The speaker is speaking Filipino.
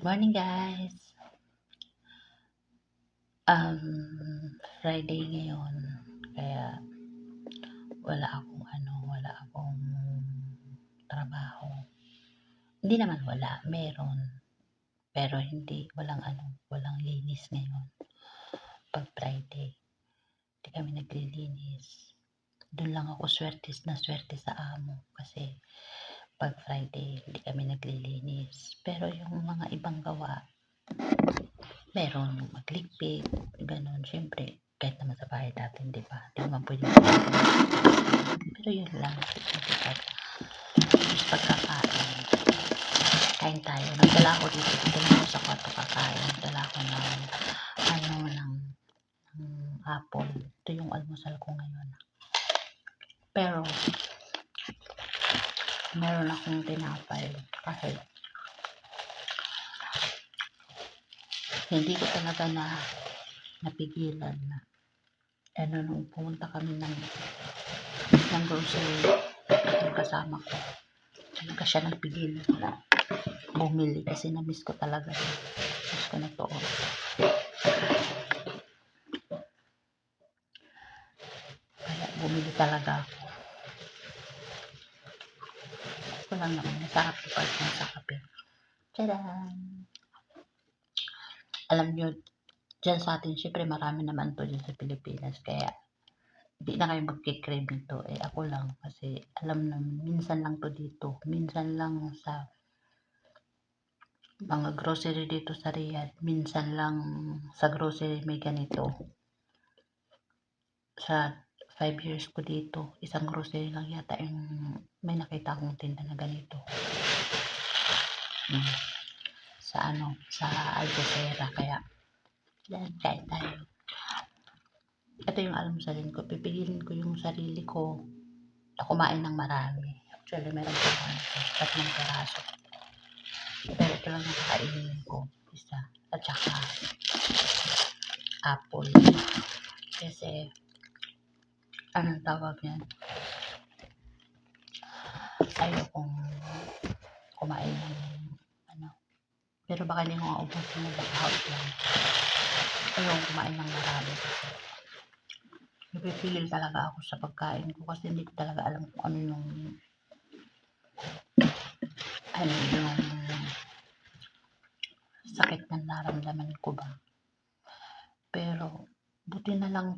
Good morning, guys. Friday ngayon, kaya wala akong trabaho. Hindi naman wala, meron. Pero walang linis ngayon. Pag Friday, hindi kami naglilinis. Doon lang ako swerte sa amo kasi pag Friday, hindi kami naglilinis. Pero yung mga ibang gawa, meron magligpit, ganun. Siyempre, kahit naman sa bahay natin, di ba? Di naman pwede. Pero yun lang. Tapos pagkakain, kain tayo. Nagdala ako dito. Dala ko sa kwarto kakain. Nagdala ko ng apple. Ito yung almusal ko ngayon. Pero, meron akong tinapay. Kasi, hindi ko talaga napigilan na nung pumunta kami ng grocery yung kasama ko, talaga siya nagpigilan na bumili kasi na-miss ko talaga siya. Miss ko na to. Kaya bumili talaga ako. Gusto lang naman, masarap ipag sa kape. Tadaan! Alam nyo, dyan sa atin, syempre marami naman to dyan sa Pilipinas, kaya di na kayo magkikrave nito. Ako lang, kasi alam na, minsan lang to dito. Minsan lang sa mga grocery dito sa Riyadh. Minsan lang sa grocery may ganito. Sa 5 years ko dito, isang grocery lang yata yung may nakita akong tinda na ganito. Sa Albufera. Kaya, yan, kain tayo. Ito yung almusalin ko. Pipigilin ko yung sarili ko na kumain ng marami. Actually, meron ko 3 peraso. Pero ito lang yung kainin ko. Isa. At saka, apple. Kasi, anong tawag yan? Ayokong kumain ng pero baka hindi mo maubusin mo, baka out lang. Ayokong kumain ng marami. Napipigil talaga ako sa pagkain ko kasi hindi ko talaga alam kung ano yung sakit na naramdaman ko ba. Pero, buti na lang